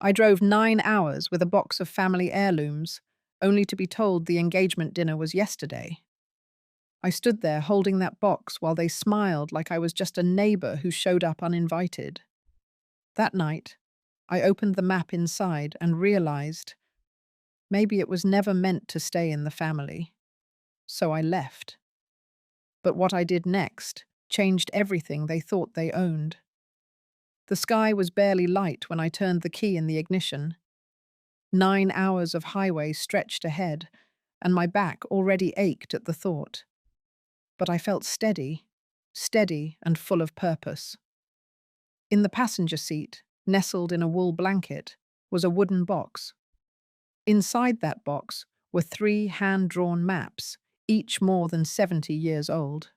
I drove 9 hours with a box of family heirlooms, only to be told the engagement dinner was yesterday. I stood there holding that box while they smiled like I was just a neighbor who showed up uninvited. That night, I opened the map inside and realized maybe it was never meant to stay in the family. So I left. But what I did next changed everything they thought they owned. The sky was barely light when I turned the key in the ignition. 9 hours of highway stretched ahead, and my back already ached at the thought. But I felt steady and full of purpose. In the passenger seat, nestled in a wool blanket, was a wooden box. Inside that box were 3 hand-drawn maps, each more than 70 years old.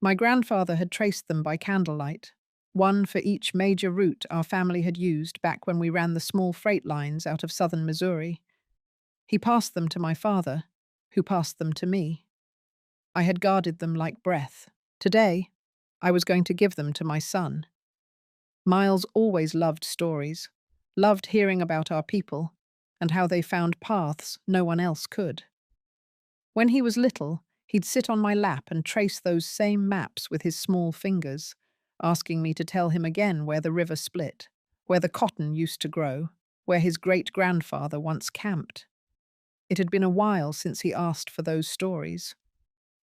My grandfather had traced them by candlelight, one for each major route our family had used back when we ran the small freight lines out of southern Missouri. He passed them to my father, who passed them to me. I had guarded them like breath. Today, I was going to give them to my son. Miles always loved stories, loved hearing about our people, and how they found paths no one else could. When he was little, he'd sit on my lap and trace those same maps with his small fingers, asking me to tell him again where the river split, where the cotton used to grow, where his great-grandfather once camped. It had been a while since he asked for those stories.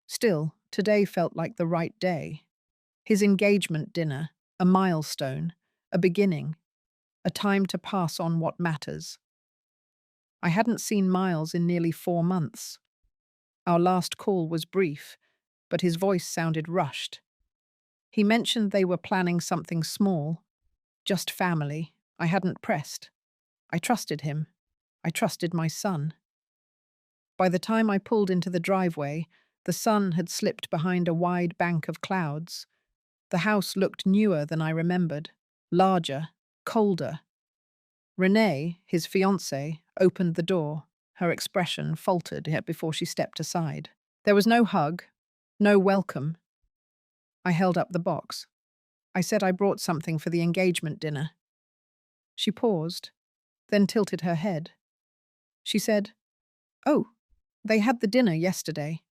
Still, today felt like the right day. His engagement dinner, a milestone, a beginning, a time to pass on what matters. I hadn't seen Miles in nearly 4 months. Our last call was brief, but his voice sounded rushed. He mentioned they were planning something small, just family. I hadn't pressed. I trusted him. I trusted my son. By the time I pulled into the driveway, the sun had slipped behind a wide bank of clouds. The house looked newer than I remembered, larger, colder. Renee, his fiancée, opened the door. Her expression faltered before she stepped aside. There was no hug, no welcome. I held up the box. I said I brought something for the engagement dinner. She paused, then tilted her head. She said, "Oh, they had the dinner yesterday."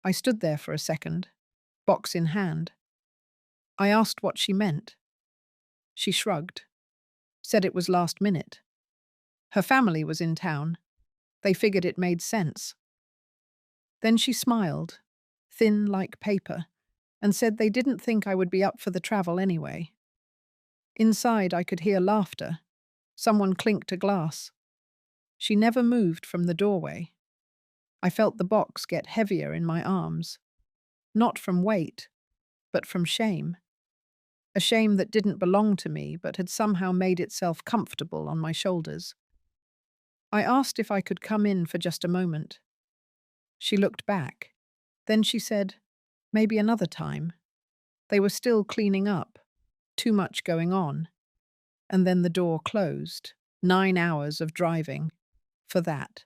I stood there for a second, box in hand. I asked what she meant. She shrugged, said it was last minute. Her family was in town. They figured it made sense. Then she smiled, thin like paper, and said they didn't think I would be up for the travel anyway. Inside, I could hear laughter. Someone clinked a glass. She never moved from the doorway. I felt the box get heavier in my arms. Not from weight, but from shame. A shame that didn't belong to me, but had somehow made itself comfortable on my shoulders. I asked if I could come in for just a moment. She looked back. Then she said, maybe another time. They were still cleaning up. Too much going on. And then the door closed. 9 hours of driving. For that.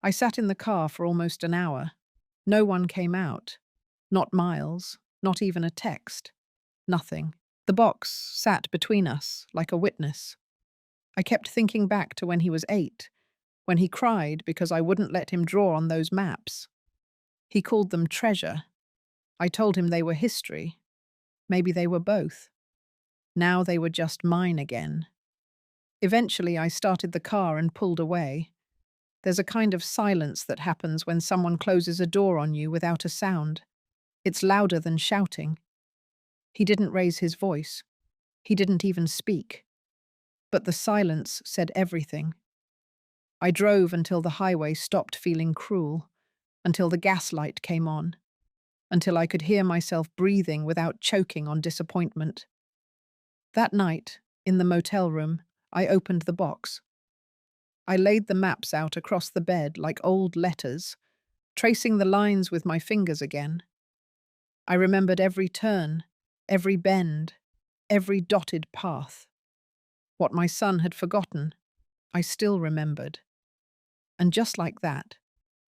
I sat in the car for almost an hour. No one came out. Not Miles. Not even a text. Nothing. The box sat between us, like a witness. I kept thinking back to when he was 8, when he cried because I wouldn't let him draw on those maps. He called them treasure. I told him they were history. Maybe they were both. Now they were just mine again. Eventually, I started the car and pulled away. There's a kind of silence that happens when someone closes a door on you without a sound. It's louder than shouting. He didn't raise his voice. He didn't even speak. But the silence said everything. I drove until the highway stopped feeling cruel, until the gaslight came on, until I could hear myself breathing without choking on disappointment. That night, in the motel room, I opened the box. I laid the maps out across the bed like old letters, tracing the lines with my fingers again. I remembered every turn, every bend, every dotted path. What my son had forgotten, I still remembered. And just like that,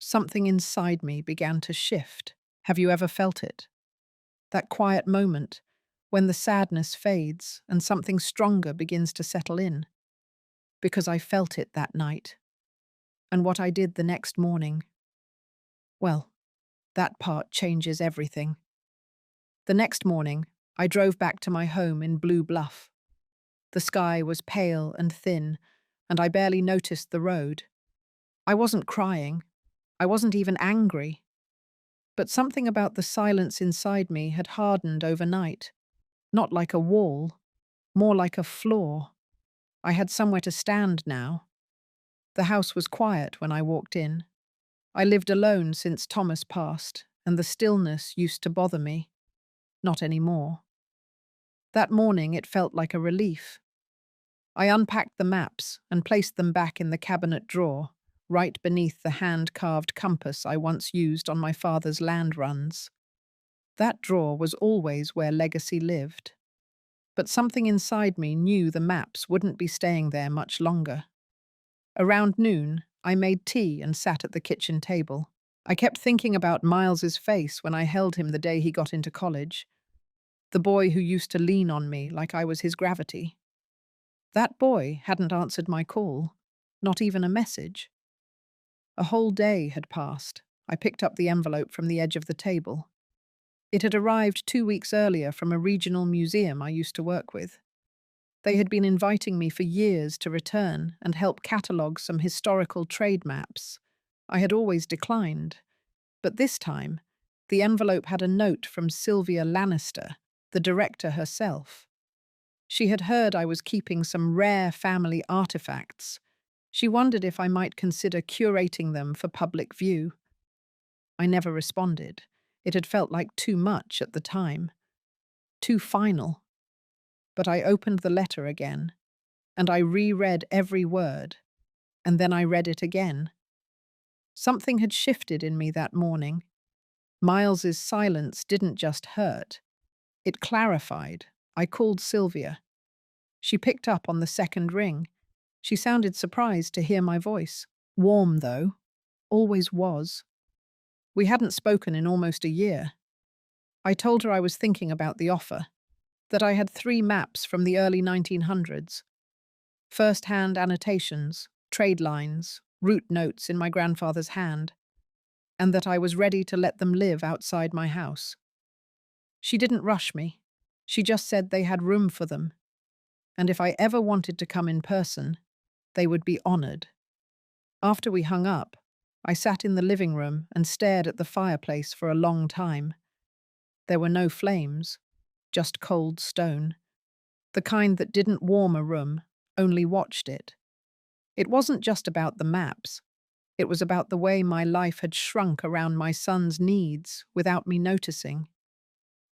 something inside me began to shift. Have you ever felt it? That quiet moment when the sadness fades and something stronger begins to settle in, because I felt it that night. And what I did the next morning, well, that part changes everything. The next morning, I drove back to my home in Blue Bluff. The sky was pale and thin, and I barely noticed the road. I wasn't crying. I wasn't even angry. But something about the silence inside me had hardened overnight. Not like a wall, more like a floor. I had somewhere to stand now. The house was quiet when I walked in. I lived alone since Thomas passed, and the stillness used to bother me. Not anymore. That morning it felt like a relief. I unpacked the maps and placed them back in the cabinet drawer, right beneath the hand-carved compass I once used on my father's land runs. That drawer was always where legacy lived. But something inside me knew the maps wouldn't be staying there much longer. Around noon, I made tea and sat at the kitchen table. I kept thinking about Miles's face when I held him the day he got into college. The boy who used to lean on me like I was his gravity. That boy hadn't answered my call, not even a message. A whole day had passed. I picked up the envelope from the edge of the table. It had arrived 2 weeks earlier from a regional museum I used to work with. They had been inviting me for years to return and help catalogue some historical trade maps. I had always declined. But this time, the envelope had a note from Sylvia Lannister, the director herself. She had heard I was keeping some rare family artifacts. She wondered if I might consider curating them for public view. I never responded. It had felt like too much at the time. Too final. But I opened the letter again, and I reread every word, and then I read it again. Something had shifted in me that morning. Miles's silence didn't just hurt. It clarified. I called Sylvia. She picked up on the second ring. She sounded surprised to hear my voice. Warm, though. Always was. We hadn't spoken in almost a year. I told her I was thinking about the offer, that I had 3 maps from the early 1900s. First-hand annotations, trade lines, route notes in my grandfather's hand, and that I was ready to let them live outside my house. She didn't rush me. She just said they had room for them, and if I ever wanted to come in person, they would be honored. After we hung up, I sat in the living room and stared at the fireplace for a long time. There were no flames, just cold stone. The kind that didn't warm a room, only watched it. It wasn't just about the maps. It was about the way my life had shrunk around my son's needs without me noticing.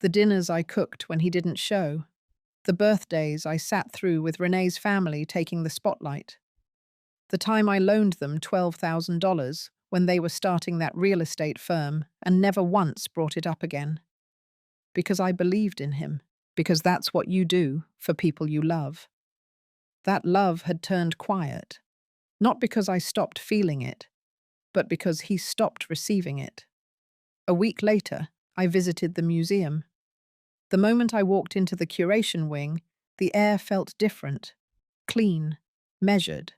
The dinners I cooked when he didn't show. The birthdays I sat through with Renee's family taking the spotlight. The time I loaned them $12,000 when they were starting that real estate firm and never once brought it up again. Because I believed in him. Because that's what you do for people you love. That love had turned quiet. Not because I stopped feeling it, but because he stopped receiving it. A week later, I visited the museum. The moment I walked into the curation wing, the air felt different. Clean. Measured.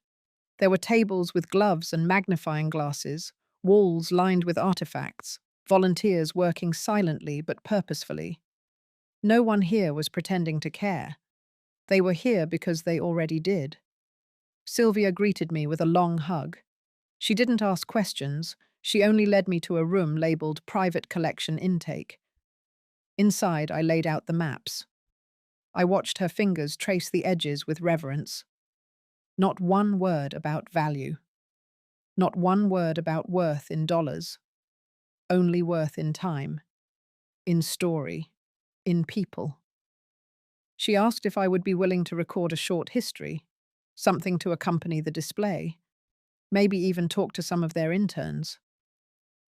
There were tables with gloves and magnifying glasses, walls lined with artifacts, volunteers working silently but purposefully. No one here was pretending to care. They were here because they already did. Sylvia greeted me with a long hug. She didn't ask questions, she only led me to a room labeled Private Collection Intake. Inside, I laid out the maps. I watched her fingers trace the edges with reverence. Not one word about value. Not one word about worth in dollars. Only worth in time. In story. In people. She asked if I would be willing to record a short history, something to accompany the display, maybe even talk to some of their interns.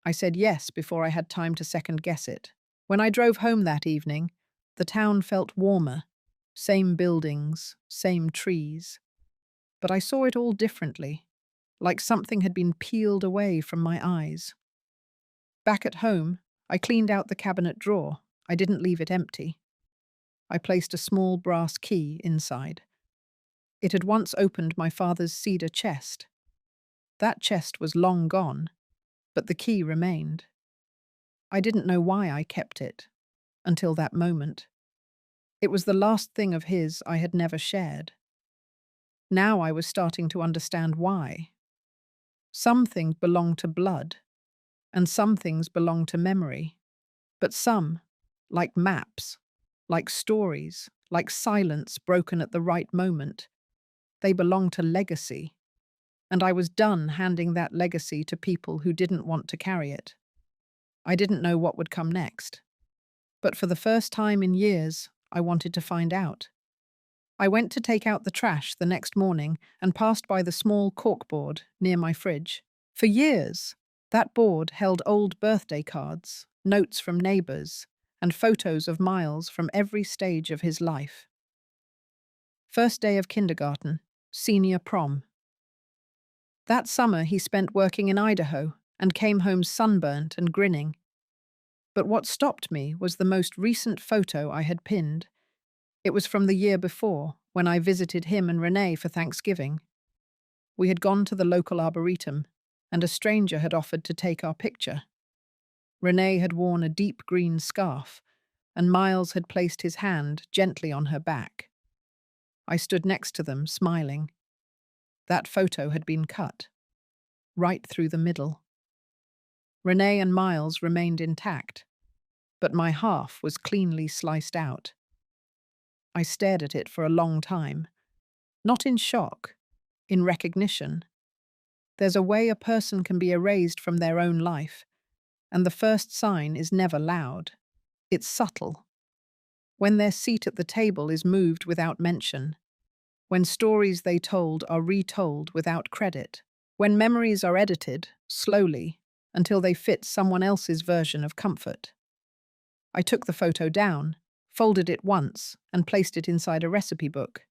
I said yes before I had time to second-guess it. When I drove home that evening, the town felt warmer. Same buildings, same trees. But I saw it all differently, like something had been peeled away from my eyes. Back at home, I cleaned out the cabinet drawer. I didn't leave it empty. I placed a small brass key inside. It had once opened my father's cedar chest. That chest was long gone, but the key remained. I didn't know why I kept it, until that moment. It was the last thing of his I had never shared. Now I was starting to understand why. Some things belong to blood, and some things belong to memory. But some, like maps, like stories, like silence broken at the right moment, they belong to legacy. And I was done handing that legacy to people who didn't want to carry it. I didn't know what would come next. But for the first time in years, I wanted to find out. I went to take out the trash the next morning and passed by the small corkboard near my fridge. For years, that board held old birthday cards, notes from neighbours, and photos of Miles from every stage of his life. First day of kindergarten, senior prom. That summer he spent working in Idaho and came home sunburnt and grinning. But what stopped me was the most recent photo I had pinned. It was from the year before, when I visited him and Renee for Thanksgiving. We had gone to the local arboretum, and a stranger had offered to take our picture. Renee had worn a deep green scarf, and Miles had placed his hand gently on her back. I stood next to them, smiling. That photo had been cut, right through the middle. Renee and Miles remained intact, but my half was cleanly sliced out. I stared at it for a long time, not in shock, in recognition. There's a way a person can be erased from their own life, and the first sign is never loud. It's subtle. When their seat at the table is moved without mention, when stories they told are retold without credit, when memories are edited, slowly, until they fit someone else's version of comfort. I took the photo down, folded it once, and placed it inside a recipe book.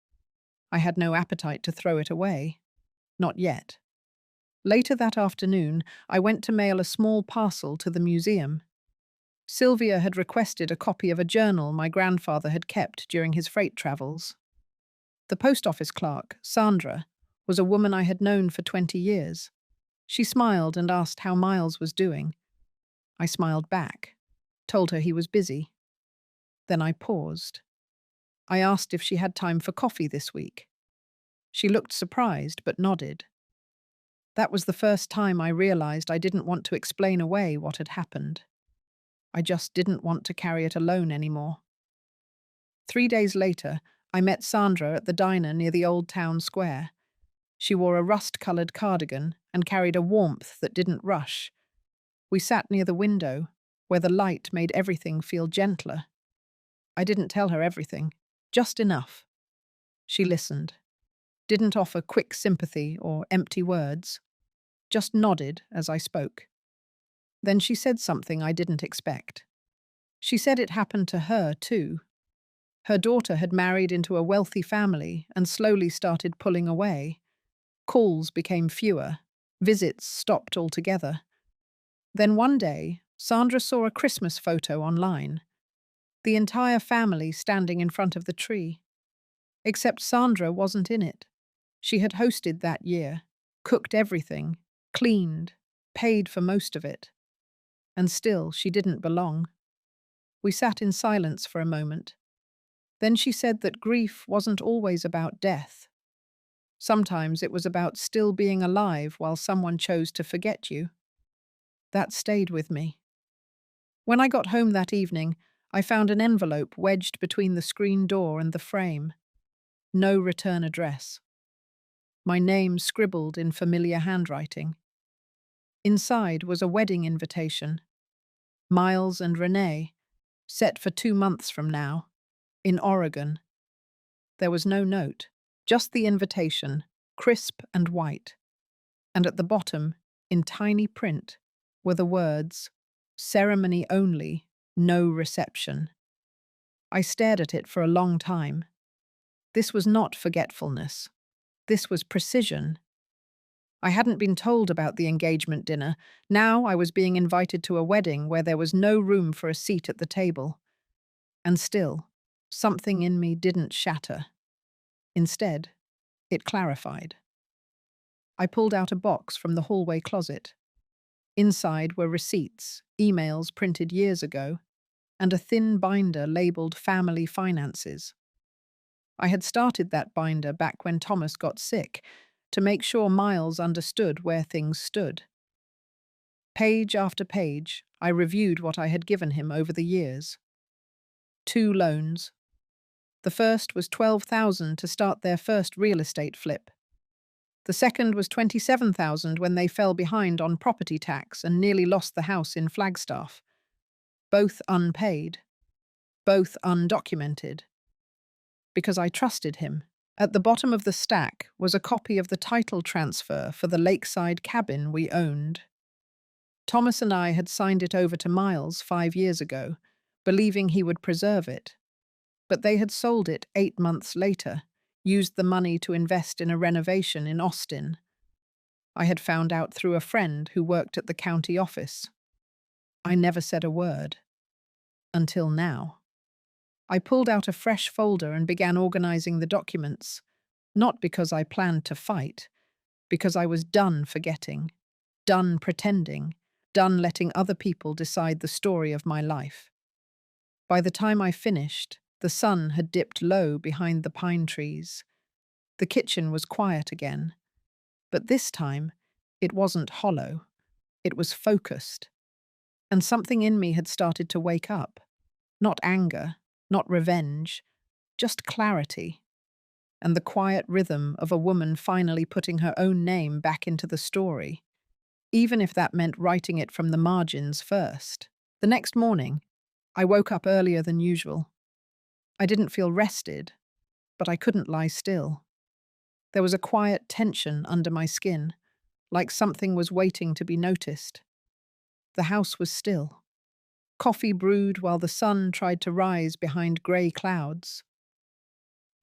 I had no appetite to throw it away. Not yet. Later that afternoon, I went to mail a small parcel to the museum. Sylvia had requested a copy of a journal my grandfather had kept during his freight travels. The post office clerk, Sandra, was a woman I had known for 20 years. She smiled and asked how Miles was doing. I smiled back, told her he was busy. Then I paused. I asked if she had time for coffee this week. She looked surprised but nodded. That was the first time I realized I didn't want to explain away what had happened. I just didn't want to carry it alone anymore. 3 days later, I met Sandra at the diner near the old town square. She wore a rust-coloured cardigan and carried a warmth that didn't rush. We sat near the window, where the light made everything feel gentler. I didn't tell her everything, just enough. She listened, didn't offer quick sympathy or empty words, just nodded as I spoke. Then she said something I didn't expect. She said it happened to her, too. Her daughter had married into a wealthy family and slowly started pulling away. Calls became fewer. Visits stopped altogether. Then one day, Sandra saw a Christmas photo online. The entire family standing in front of the tree. Except Sandra wasn't in it. She had hosted that year, cooked everything, cleaned, paid for most of it. And still she didn't belong. We sat in silence for a moment. Then she said that grief wasn't always about death. Sometimes it was about still being alive while someone chose to forget you. That stayed with me. When I got home that evening, I found an envelope wedged between the screen door and the frame. No return address. My name scribbled in familiar handwriting. Inside was a wedding invitation. Miles and Renee, set for 2 months from now, in Oregon. There was no note, just the invitation, crisp and white. And at the bottom, in tiny print, were the words, "Ceremony only, no reception." I stared at it for a long time. This was not forgetfulness. This was precision. I hadn't been told about the engagement dinner. Now I was being invited to a wedding where there was no room for a seat at the table. And still, Something in me didn't shatter. Instead, it clarified. I pulled out a box from the hallway closet. Inside were receipts, emails printed years ago, and a thin binder labeled Family Finances. I had started that binder back when Thomas got sick to make sure Miles understood where things stood. Page after page, I reviewed what I had given him over the years. 2 loans. The first was $12,000 to start their first real estate flip. The second was $27,000 when they fell behind on property tax and nearly lost the house in Flagstaff. Both unpaid, both undocumented. Because I trusted him. At the bottom of the stack was a copy of the title transfer for the lakeside cabin we owned. Thomas and I had signed it over to Miles 5 years ago, believing he would preserve it. But they had sold it 8 months later, used the money to invest in a renovation in Austin. I had found out through a friend who worked at the county office. I never said a word. Until now. I pulled out a fresh folder and began organizing the documents, not because I planned to fight, because I was done forgetting, done pretending, done letting other people decide the story of my life. By the time I finished, the sun had dipped low behind the pine trees. The kitchen was quiet again, but this time it wasn't hollow. It was focused, and something in me had started to wake up. Not anger, not revenge, just clarity, and the quiet rhythm of a woman finally putting her own name back into the story, even if that meant writing it from the margins first. The next morning, I woke up earlier than usual. I didn't feel rested, but I couldn't lie still. There was a quiet tension under my skin, like something was waiting to be noticed. The house was still. Coffee brewed while the sun tried to rise behind grey clouds.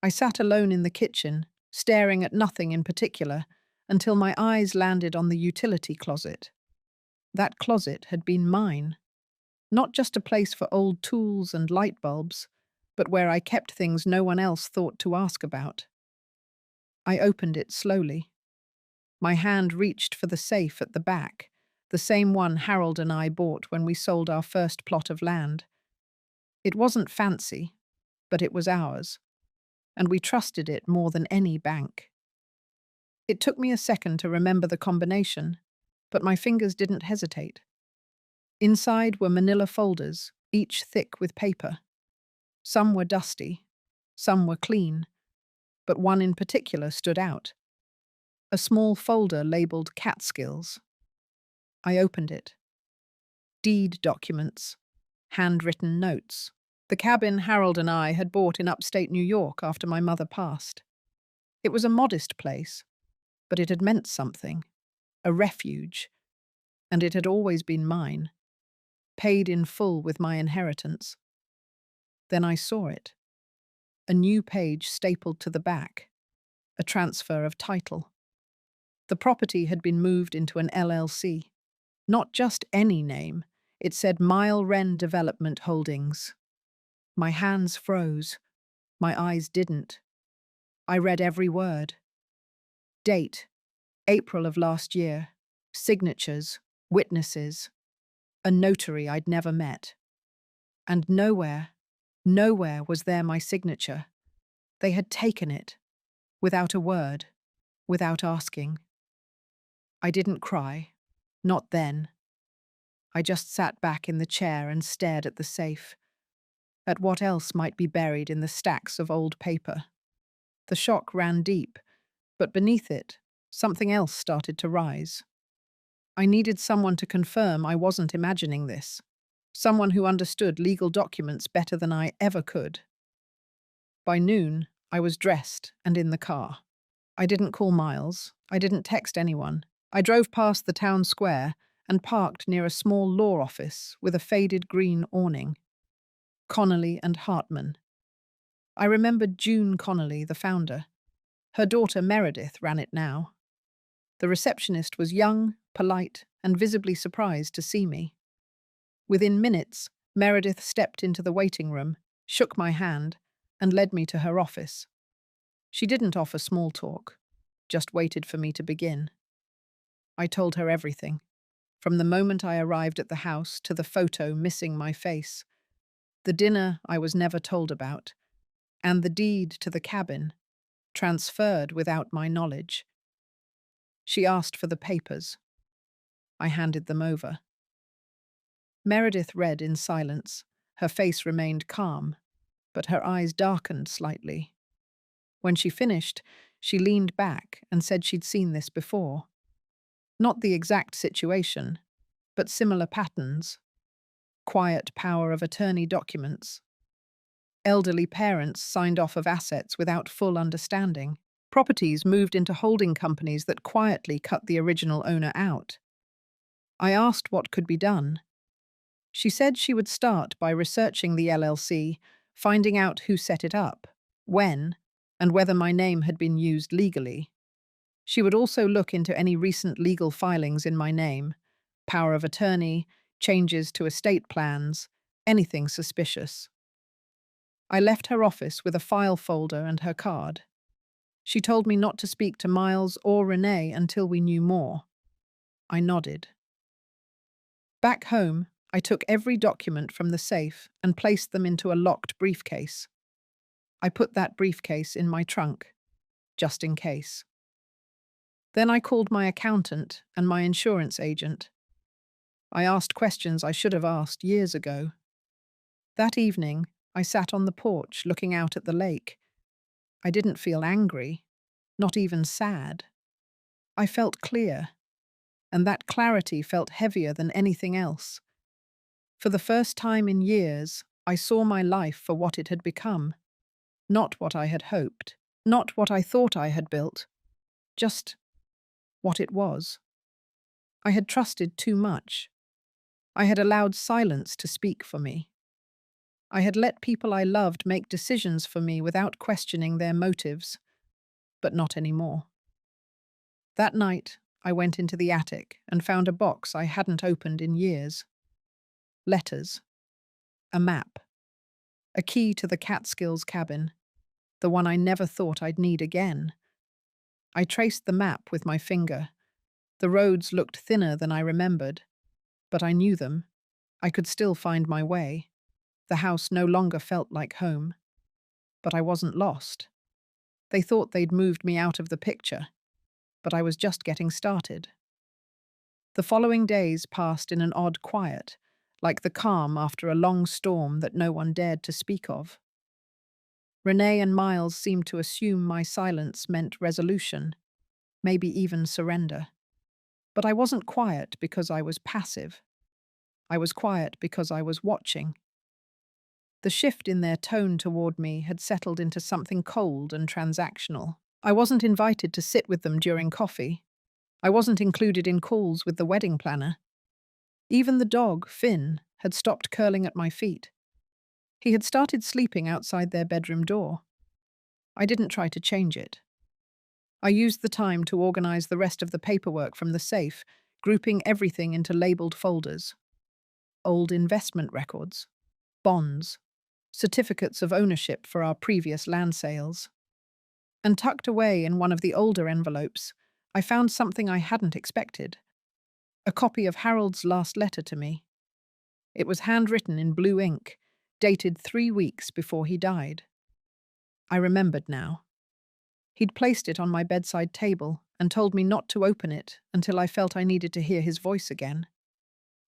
I sat alone in the kitchen, staring at nothing in particular, until my eyes landed on the utility closet. That closet had been mine. Not just a place for old tools and light bulbs, but where I kept things no one else thought to ask about. I opened it slowly. My hand reached for the safe at the back, the same one Harold and I bought when we sold our first plot of land. It wasn't fancy, but it was ours, and we trusted it more than any bank. It took me a second to remember the combination, but my fingers didn't hesitate. Inside were manila folders, each thick with paper. Some were dusty, some were clean, but one in particular stood out. A small folder labeled Catskills. I opened it. Deed documents, handwritten notes. The cabin Harold and I had bought in upstate New York after my mother passed. It was a modest place, but it had meant something, a refuge, and it had always been mine, paid in full with my inheritance. Then I saw it. A new page stapled to the back, a transfer of title. The property had been moved into an LLC. Not just any name, it said Mile Wren Development Holdings. My hands froze. My eyes didn't. I read every word. Date, April of last year. Signatures, witnesses, a notary I'd never met. And nowhere was there my signature. They had taken it, without a word, without asking. I didn't cry, not then. I just sat back in the chair and stared at the safe, at what else might be buried in the stacks of old paper. The shock ran deep, but beneath it, something else started to rise. I needed someone to confirm I wasn't imagining this, someone who understood legal documents better than I ever could. By noon, I was dressed and in the car. I didn't call Miles. I didn't text anyone. I drove past the town square and parked near a small law office with a faded green awning. Connolly and Hartman. I remembered June Connolly, the founder. Her daughter Meredith ran it now. The receptionist was young, polite, and visibly surprised to see me. Within minutes, Meredith stepped into the waiting room, shook my hand, and led me to her office. She didn't offer small talk, just waited for me to begin. I told her everything, from the moment I arrived at the house to the photo missing my face, the dinner I was never told about, and the deed to the cabin, transferred without my knowledge. She asked for the papers. I handed them over. Meredith read in silence. Her face remained calm, but her eyes darkened slightly. When she finished, she leaned back and said she'd seen this before. Not the exact situation, but similar patterns. Quiet power of attorney documents. Elderly parents signed off of assets without full understanding. Properties moved into holding companies that quietly cut the original owner out. I asked what could be done. She said she would start by researching the LLC, finding out who set it up, when, and whether my name had been used legally. She would also look into any recent legal filings in my name, power of attorney, changes to estate plans, anything suspicious. I left her office with a file folder and her card. She told me not to speak to Miles or Renee until we knew more. I nodded. Back home, I took every document from the safe and placed them into a locked briefcase. I put that briefcase in my trunk, just in case. Then I called my accountant and my insurance agent. I asked questions I should have asked years ago. That evening, I sat on the porch looking out at the lake. I didn't feel angry, not even sad. I felt clear, and that clarity felt heavier than anything else. For the first time in years, I saw my life for what it had become. Not what I had hoped, not what I thought I had built, just what it was. I had trusted too much. I had allowed silence to speak for me. I had let people I loved make decisions for me without questioning their motives, but not anymore. That night, I went into the attic and found a box I hadn't opened in years. Letters. A map. A key to the Catskills cabin, the one I never thought I'd need again. I traced the map with my finger. The roads looked thinner than I remembered, but I knew them. I could still find my way. The house no longer felt like home. But I wasn't lost. They thought they'd moved me out of the picture, but I was just getting started. The following days passed in an odd quiet, like the calm after a long storm that no one dared to speak of. Renee and Miles seemed to assume my silence meant resolution, maybe even surrender. But I wasn't quiet because I was passive. I was quiet because I was watching. The shift in their tone toward me had settled into something cold and transactional. I wasn't invited to sit with them during coffee. I wasn't included in calls with the wedding planner. Even the dog, Finn, had stopped curling at my feet. He had started sleeping outside their bedroom door. I didn't try to change it. I used the time to organize the rest of the paperwork from the safe, grouping everything into labeled folders. Old investment records, bonds, certificates of ownership for our previous land sales. And tucked away in one of the older envelopes, I found something I hadn't expected. A copy of Harold's last letter to me. It was handwritten in blue ink, dated 3 weeks before he died. I remembered now. He'd placed it on my bedside table and told me not to open it until I felt I needed to hear his voice again.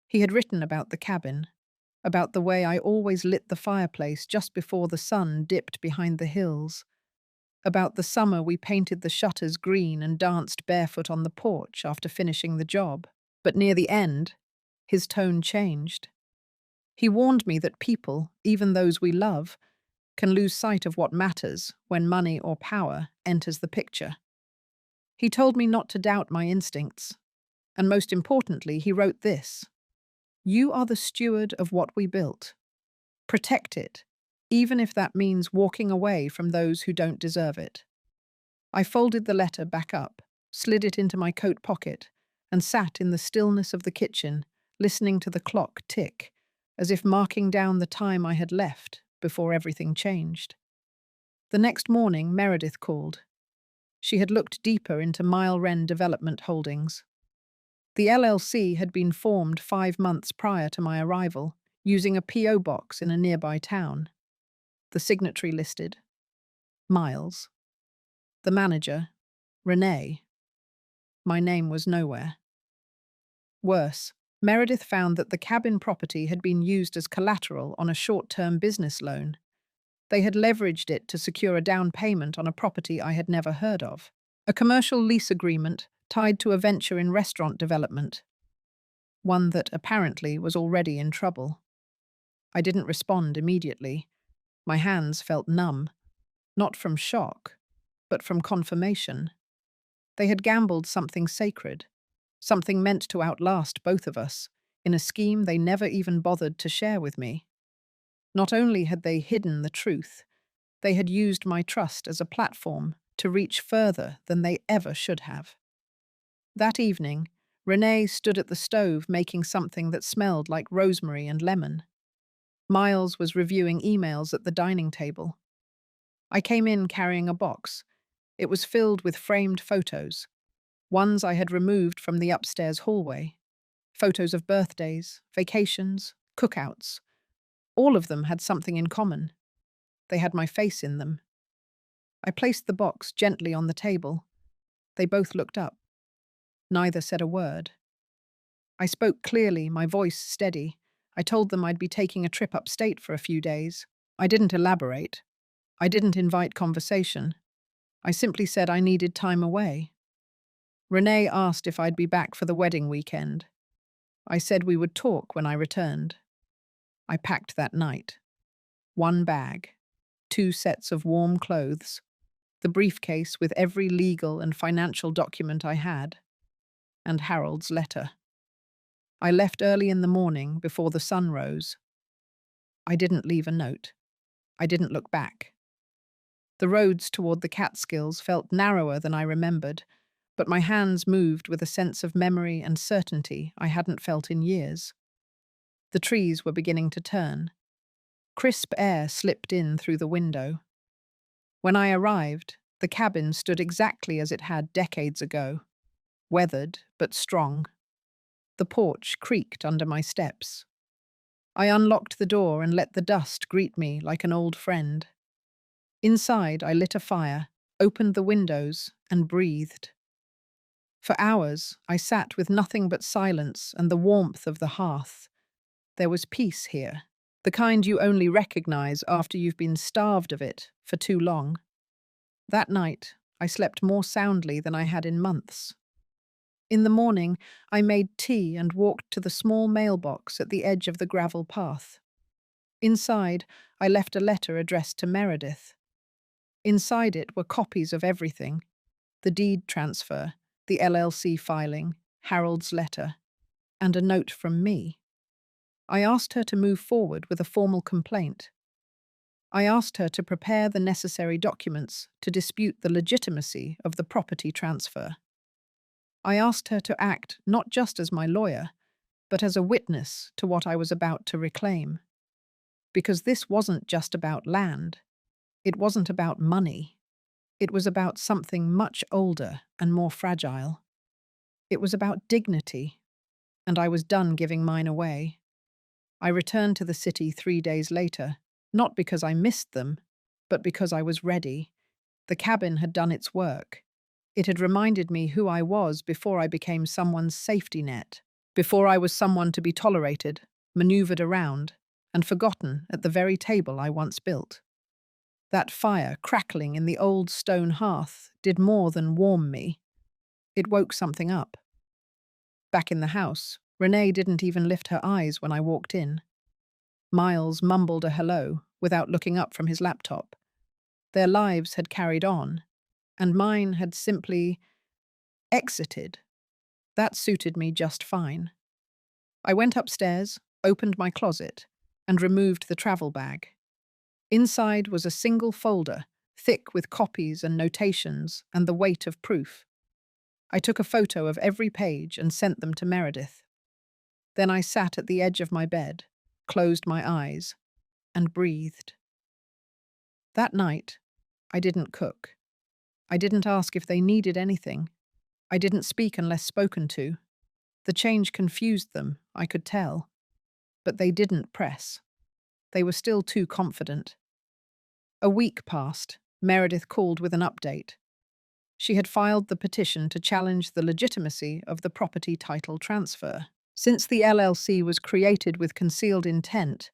He had written about the cabin, about the way I always lit the fireplace just before the sun dipped behind the hills, about the summer we painted the shutters green and danced barefoot on the porch after finishing the job. But near the end, his tone changed. He warned me that people, even those we love, can lose sight of what matters when money or power enters the picture. He told me not to doubt my instincts, and most importantly, he wrote this: "You are the steward of what we built. Protect it, even if that means walking away from those who don't deserve it." I folded the letter back up, slid it into my coat pocket, and sat in the stillness of the kitchen, listening to the clock tick, as if marking down the time I had left before everything changed. The next morning, Meredith called. She had looked deeper into Mile Wren Development Holdings. The LLC had been formed 5 months prior to my arrival, using a P.O. box in a nearby town. The signatory listed: Miles. The manager: Renee. My name was nowhere. Worse, Meredith found that the cabin property had been used as collateral on a short-term business loan. They had leveraged it to secure a down payment on a property I had never heard of. A commercial lease agreement tied to a venture in restaurant development. One that apparently was already in trouble. I didn't respond immediately. My hands felt numb, not from shock, but from confirmation. They had gambled something sacred, something meant to outlast both of us, in a scheme they never even bothered to share with me. Not only had they hidden the truth, they had used my trust as a platform to reach further than they ever should have. That evening, Renee stood at the stove making something that smelled like rosemary and lemon. Miles was reviewing emails at the dining table. I came in carrying a box. It was filled with framed photos, ones I had removed from the upstairs hallway. Photos of birthdays, vacations, cookouts. All of them had something in common. They had my face in them. I placed the box gently on the table. They both looked up. Neither said a word. I spoke clearly, my voice steady. I told them I'd be taking a trip upstate for a few days. I didn't elaborate. I didn't invite conversation. I simply said I needed time away. Renee asked if I'd be back for the wedding weekend. I said we would talk when I returned. I packed that night. 1 bag, 2 sets of warm clothes, the briefcase with every legal and financial document I had, and Harold's letter. I left early in the morning before the sun rose. I didn't leave a note. I didn't look back. The roads toward the Catskills felt narrower than I remembered, but my hands moved with a sense of memory and certainty I hadn't felt in years. The trees were beginning to turn. Crisp air slipped in through the window. When I arrived, the cabin stood exactly as it had decades ago, weathered but strong. The porch creaked under my steps. I unlocked the door and let the dust greet me like an old friend. Inside, I lit a fire, opened the windows, and breathed. For hours, I sat with nothing but silence and the warmth of the hearth. There was peace here, the kind you only recognize after you've been starved of it for too long. That night, I slept more soundly than I had in months. In the morning, I made tea and walked to the small mailbox at the edge of the gravel path. Inside, I left a letter addressed to Meredith. Inside it were copies of everything: the deed transfer, the LLC filing, Harold's letter, and a note from me. I asked her to move forward with a formal complaint. I asked her to prepare the necessary documents to dispute the legitimacy of the property transfer. I asked her to act not just as my lawyer, but as a witness to what I was about to reclaim. Because this wasn't just about land. It wasn't about money. It was about something much older and more fragile. It was about dignity, and I was done giving mine away. I returned to the city 3 days later, not because I missed them, but because I was ready. The cabin had done its work. It had reminded me who I was before I became someone's safety net, before I was someone to be tolerated, maneuvered around, and forgotten at the very table I once built. That fire crackling in the old stone hearth did more than warm me. It woke something up. Back in the house, Renee didn't even lift her eyes when I walked in. Miles mumbled a hello without looking up from his laptop. Their lives had carried on, and mine had simply exited. That suited me just fine. I went upstairs, opened my closet, and removed the travel bag. Inside was a single folder, thick with copies and notations and the weight of proof. I took a photo of every page and sent them to Meredith. Then I sat at the edge of my bed, closed my eyes, and breathed. That night, I didn't cook. I didn't ask if they needed anything. I didn't speak unless spoken to. The change confused them, I could tell. But they didn't press. They were still too confident. A week passed. Meredith called with an update. She had filed the petition to challenge the legitimacy of the property title transfer. Since the LLC was created with concealed intent,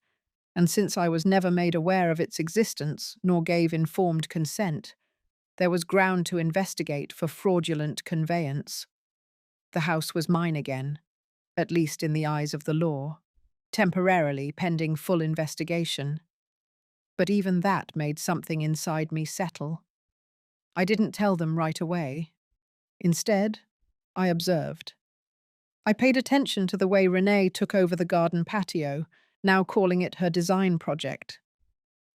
and since I was never made aware of its existence nor gave informed consent, there was ground to investigate for fraudulent conveyance. The house was mine again, at least in the eyes of the law, temporarily pending full investigation. But even that made something inside me settle. I didn't tell them right away. Instead, I observed. I paid attention to the way Renee took over the garden patio, now calling it her design project.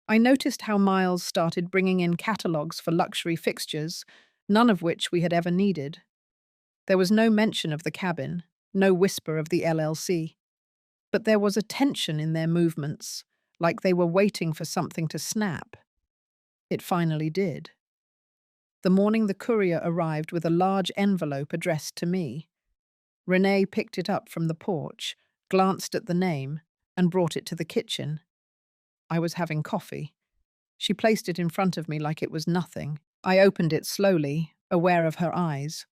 I noticed how Miles started bringing in catalogues for luxury fixtures, none of which we had ever needed. There was no mention of the cabin, no whisper of the LLC. But there was a tension in their movements, like they were waiting for something to snap. It finally did. The morning the courier arrived with a large envelope addressed to me. Renee picked it up from the porch, glanced at the name, and brought it to the kitchen. I was having coffee. She placed it in front of me like it was nothing. I opened it slowly, aware of her eyes.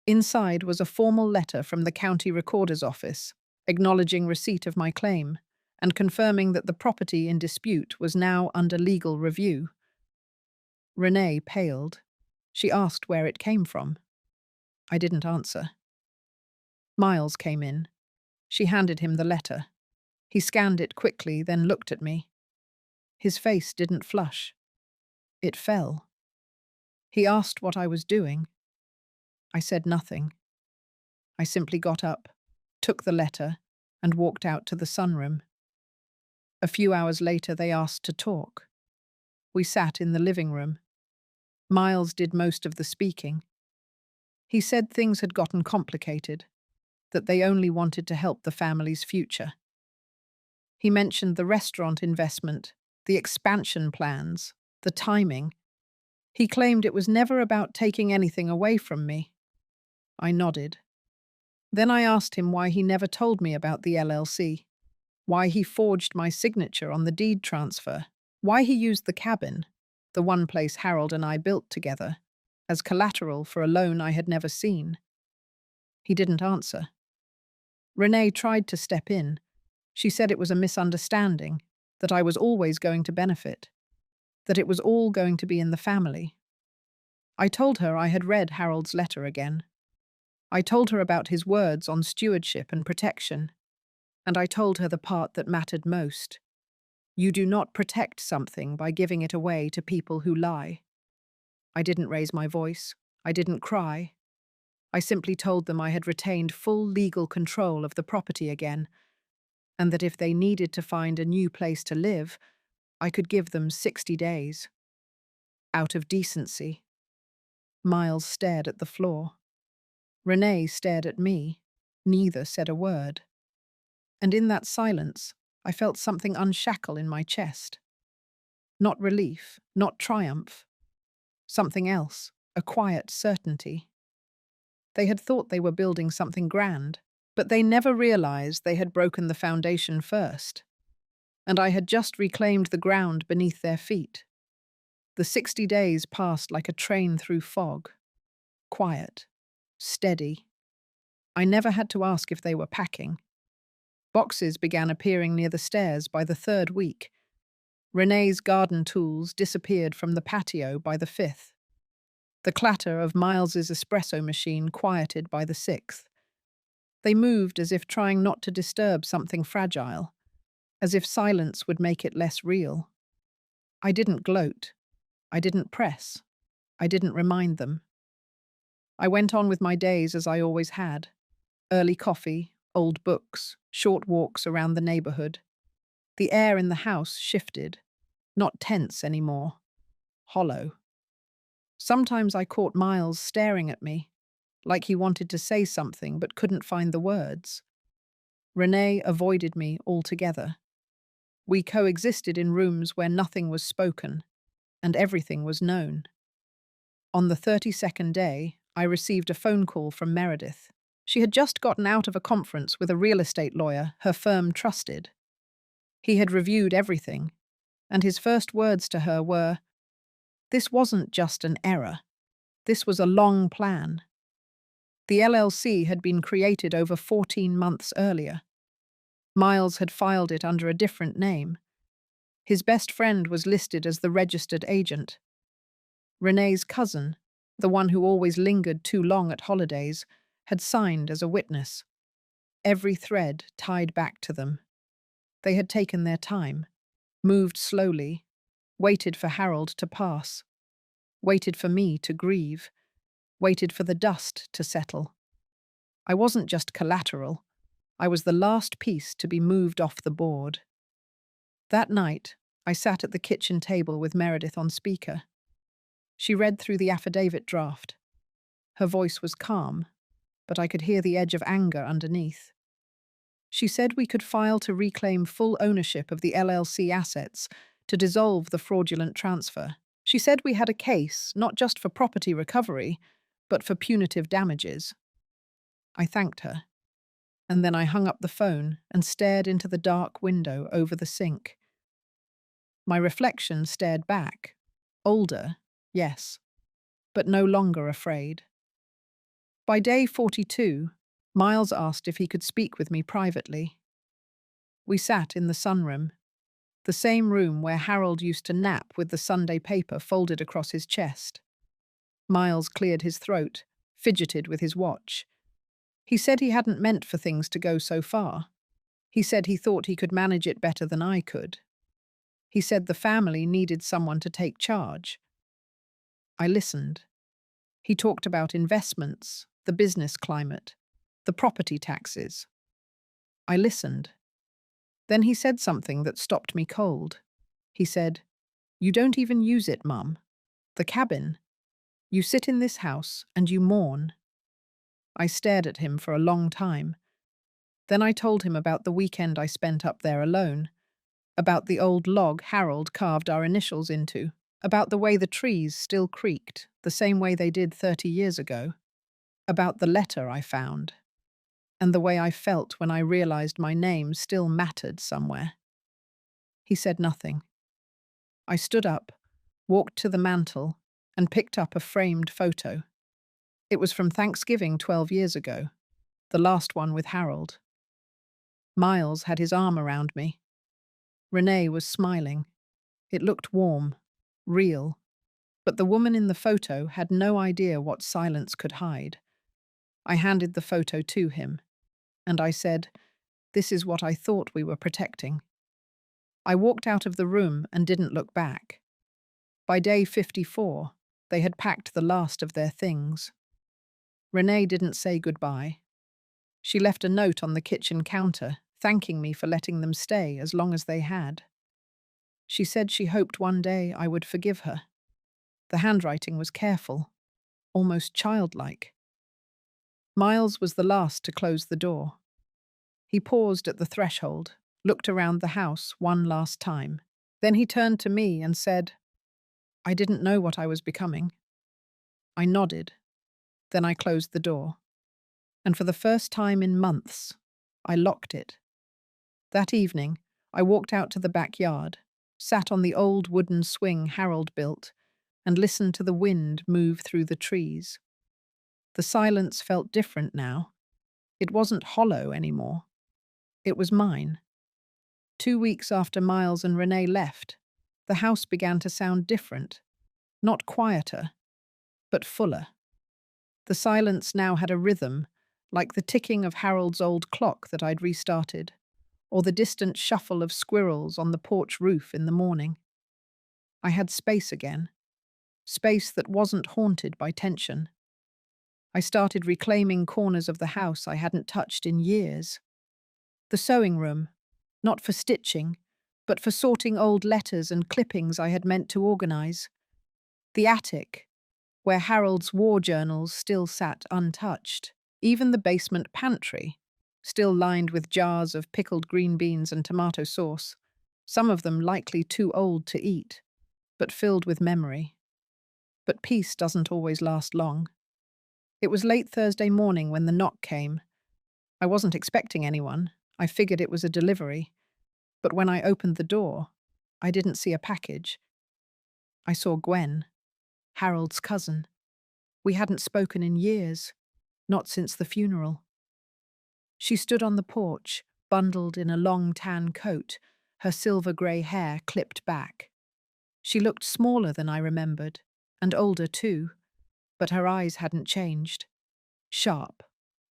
Inside was a formal letter from the county recorder's office, acknowledging receipt of my claim and confirming that the property in dispute was now under legal review. Renee paled. She asked where it came from. I didn't answer. Miles came in. She handed him the letter. He scanned it quickly, then looked at me. His face didn't flush. It fell. He asked what I was doing. I said nothing. I simply got up, took the letter, and walked out to the sunroom. A few hours later, they asked to talk. We sat in the living room. Miles did most of the speaking. He said things had gotten complicated, that they only wanted to help the family's future. He mentioned the restaurant investment, the expansion plans, the timing. He claimed it was never about taking anything away from me. I nodded. Then I asked him why he never told me about the LLC, why he forged my signature on the deed transfer, why he used the cabin, the one place Harold and I built together, as collateral for a loan I had never seen. He didn't answer. Renee tried to step in. She said it was a misunderstanding, that I was always going to benefit, that it was all going to be in the family. I told her I had read Harold's letter again. I told her about his words on stewardship and protection, and I told her the part that mattered most. You do not protect something by giving it away to people who lie. I didn't raise my voice. I didn't cry. I simply told them I had retained full legal control of the property again, and that if they needed to find a new place to live, I could give them 60 days. Out of decency. Miles stared at the floor. Renee stared at me. Neither said a word. And in that silence, I felt something unshackle in my chest. Not relief, not triumph. Something else, a quiet certainty. They had thought they were building something grand, but they never realized they had broken the foundation first. And I had just reclaimed the ground beneath their feet. The 60 days passed like a train through fog. Quiet. Steady. I never had to ask if they were packing. Boxes began appearing near the stairs by the 3rd week. Renee's garden tools disappeared from the patio by the 5th. The clatter of Miles's espresso machine quieted by the 6th. They moved as if trying not to disturb something fragile, as if silence would make it less real. I didn't gloat. I didn't press. I didn't remind them. I went on with my days as I always had. Early coffee, old books, short walks around the neighborhood. The air in the house shifted, not tense anymore, hollow. Sometimes I caught Miles staring at me, like he wanted to say something but couldn't find the words. Renee avoided me altogether. We coexisted in rooms where nothing was spoken. and everything was known. On the 32nd day, I received a phone call from Meredith. She had just gotten out of a conference with a real estate lawyer her firm trusted. He had reviewed everything, and his first words to her were, "This wasn't just an error. This was a long plan." The LLC had been created over 14 months earlier. Miles had filed it under a different name. His best friend was listed as the registered agent. Renee's cousin, the one who always lingered too long at holidays, had signed as a witness. Every thread tied back to them. They had taken their time, moved slowly, waited for Harold to pass, waited for me to grieve, waited for the dust to settle. I wasn't just collateral. I was the last piece to be moved off the board. That night, I sat at the kitchen table with Meredith on speaker. She read through the affidavit draft. Her voice was calm, but I could hear the edge of anger underneath. She said we could file to reclaim full ownership of the LLC assets to dissolve the fraudulent transfer. She said we had a case not just for property recovery, but for punitive damages. I thanked her, and then I hung up the phone and stared into the dark window over the sink. My reflection stared back. Older, yes, but no longer afraid. By day 42, Miles asked if he could speak with me privately. We sat in the sunroom, the same room where Harold used to nap with the Sunday paper folded across his chest. Miles cleared his throat, fidgeted with his watch. He said he hadn't meant for things to go so far. He said he thought he could manage it better than I could. He said the family needed someone to take charge. I listened. He talked about investments, the business climate, the property taxes. I listened. Then he said something that stopped me cold. He said, "You don't even use it, Mum. The cabin. You sit in this house and you mourn." I stared at him for a long time. Then I told him about the weekend I spent up there alone, about the old log Harold carved our initials into, about the way the trees still creaked, the same way they did 30 years ago, about the letter I found, and the way I felt when I realized my name still mattered somewhere. He said nothing. I stood up, walked to the mantel, and picked up a framed photo. It was from Thanksgiving 12 years ago, the last one with Harold. Miles had his arm around me. Renee was smiling. It looked warm, real, but the woman in the photo had no idea what silence could hide. I handed the photo to him, and I said, "This is what I thought we were protecting." I walked out of the room and didn't look back. By day 54, they had packed the last of their things. Renee didn't say goodbye. She left a note on the kitchen counter, thanking me for letting them stay as long as they had. She said she hoped one day I would forgive her. The handwriting was careful, almost childlike. Miles was the last to close the door. He paused at the threshold, looked around the house one last time. Then he turned to me and said, "I didn't know what I was becoming." I nodded. Then I closed the door. And for the first time in months, I locked it. That evening, I walked out to the backyard, sat on the old wooden swing Harold built, and listened to the wind move through the trees. The silence felt different now. It wasn't hollow anymore. It was mine. 2 weeks after Miles and Renee left, the house began to sound different, not quieter, but fuller. The silence now had a rhythm, like the ticking of Harold's old clock that I'd restarted, or the distant shuffle of squirrels on the porch roof in the morning. I had space again, space that wasn't haunted by tension. I started reclaiming corners of the house I hadn't touched in years. The sewing room, not for stitching, but for sorting old letters and clippings I had meant to organize. The attic, where Harold's war journals still sat untouched. Even the basement pantry, still lined with jars of pickled green beans and tomato sauce, some of them likely too old to eat. but filled with memory. But peace doesn't always last long. It was late Thursday morning when the knock came. I wasn't expecting anyone. I figured it was a delivery. But when I opened the door, I didn't see a package. I saw Gwen, Harold's cousin. We hadn't spoken in years, not since the funeral. She stood on the porch, bundled in a long tan coat, her silver-grey hair clipped back. She looked smaller than I remembered, and older too, but her eyes hadn't changed. Sharp,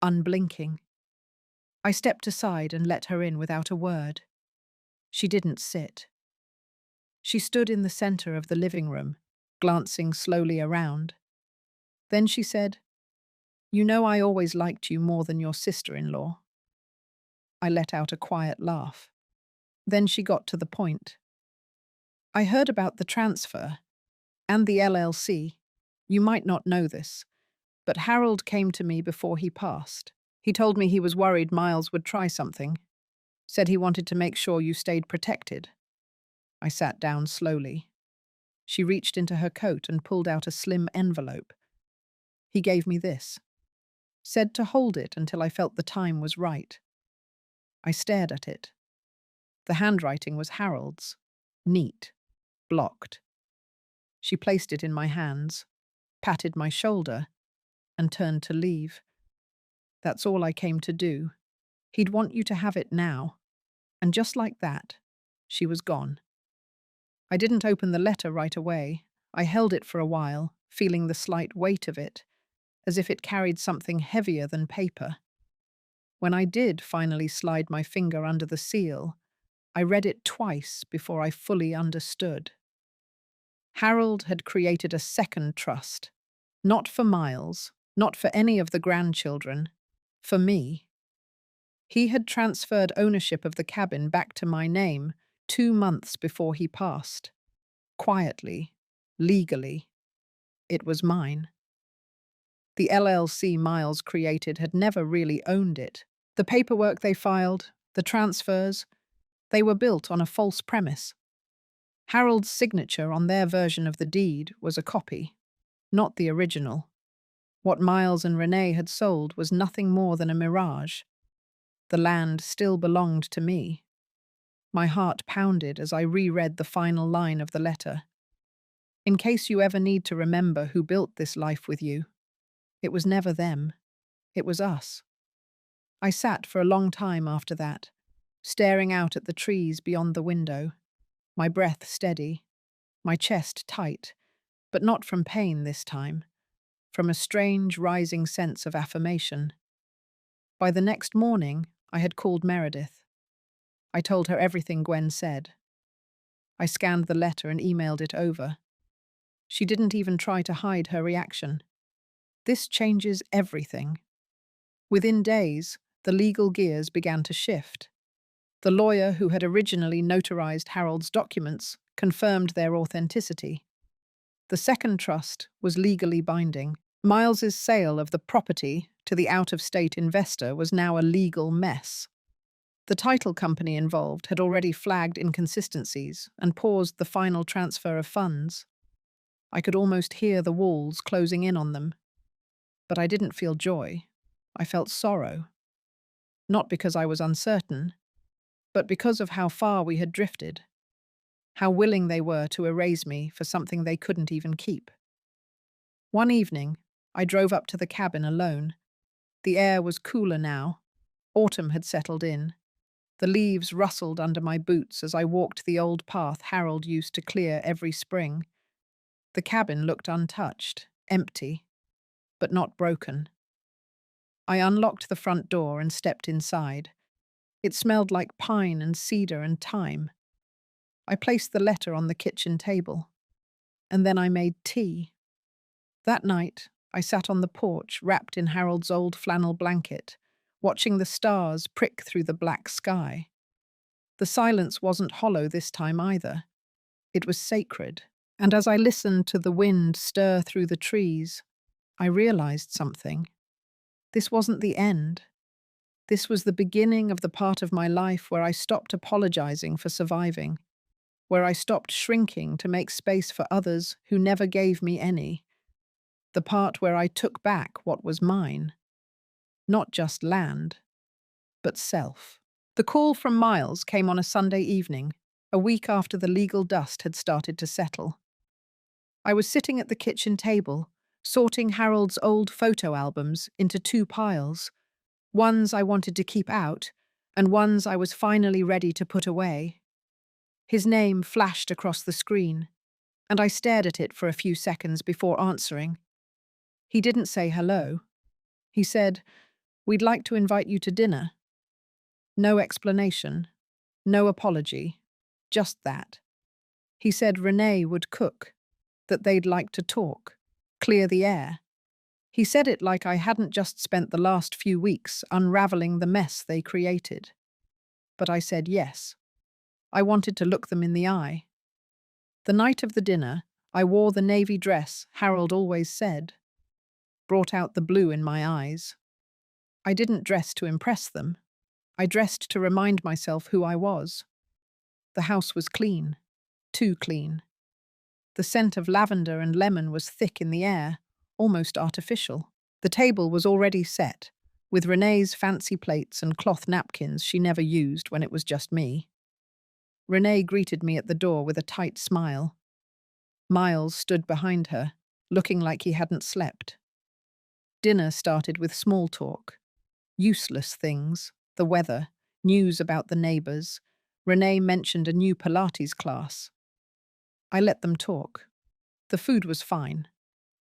unblinking. I stepped aside and let her in without a word. She didn't sit. She stood in the center of the living room, glancing slowly around. Then she said, "You know I always liked you more than your sister-in-law." I let out a quiet laugh. Then she got to the point. "I heard about the transfer and the LLC. You might not know this, but Harold came to me before he passed. He told me he was worried Miles would try something. Said he wanted to make sure you stayed protected." I sat down slowly. She reached into her coat and pulled out a slim envelope. "He gave me this. Said to hold it until I felt the time was right." I stared at it. The handwriting was Harold's. Neat. Blocked. She placed it in my hands, patted my shoulder, and turned to leave. "That's all I came to do. He'd want you to have it now." And just like that, she was gone. I didn't open the letter right away. I held it for a while, feeling the slight weight of it, as if it carried something heavier than paper. When I did finally slide my finger under the seal, I read it twice before I fully understood. Harold had created a second trust. Not for Miles, not for any of the grandchildren, for me. He had transferred ownership of the cabin back to my name 2 months before he passed. Quietly, legally. It was mine. The LLC Miles created had never really owned it. The paperwork they filed, the transfers, they were built on a false premise. Harold's signature on their version of the deed was a copy, not the original. What Miles and Renee had sold was nothing more than a mirage. The land still belonged to me. My heart pounded as I reread the final line of the letter. "In case you ever need to remember who built this life with you, it was never them. It was us." I sat for a long time after that, staring out at the trees beyond the window, my breath steady, my chest tight, but not from pain this time, from a strange rising sense of affirmation. By the next morning, I had called Meredith. I told her everything Gwen said. I scanned the letter and emailed it over. She didn't even try to hide her reaction. This changes everything. Within days, the legal gears began to shift. The lawyer who had originally notarized Harold's documents confirmed their authenticity. The second trust was legally binding. Miles's sale of the property to the out-of-state investor was now a legal mess. The title company involved had already flagged inconsistencies and paused the final transfer of funds. I could almost hear the walls closing in on them. But I didn't feel joy. I felt sorrow. Not because I was uncertain, but because of how far we had drifted. How willing they were to erase me for something they couldn't even keep. One evening, I drove up to the cabin alone. The air was cooler now. Autumn had settled in. The leaves rustled under my boots as I walked the old path Harold used to clear every spring. The cabin looked untouched, empty, but not broken. I unlocked the front door and stepped inside. It smelled like pine and cedar and thyme. I placed the letter on the kitchen table, and then I made tea. That night, I sat on the porch wrapped in Harold's old flannel blanket, watching the stars prick through the black sky. The silence wasn't hollow this time either. It was sacred, and as I listened to the wind stir through the trees, I realized something. This wasn't the end. This was the beginning of the part of my life where I stopped apologizing for surviving, where I stopped shrinking to make space for others who never gave me any. The part where I took back what was mine. Not just land, but self. The call from Miles came on a Sunday evening, a week after the legal dust had started to settle. I was sitting at the kitchen table, sorting Harold's old photo albums into two piles, ones I wanted to keep out, and ones I was finally ready to put away. His name flashed across the screen, and I stared at it for a few seconds before answering. He didn't say hello. He said, "We'd like to invite you to dinner." No explanation, no apology, just that. He said Renee would cook, that they'd like to talk, clear the air. He said it like I hadn't just spent the last few weeks unraveling the mess they created. But I said yes. I wanted to look them in the eye. The night of the dinner, I wore the navy dress Harold always said, brought out the blue in my eyes. I didn't dress to impress them. I dressed to remind myself who I was. The house was clean, too clean. The scent of lavender and lemon was thick in the air, almost artificial. The table was already set, with Renee's fancy plates and cloth napkins she never used when it was just me. Renee greeted me at the door with a tight smile. Miles stood behind her, looking like he hadn't slept. Dinner started with small talk. Useless things, the weather, news about the neighbors. Renee mentioned a new Pilates class. I let them talk. The food was fine,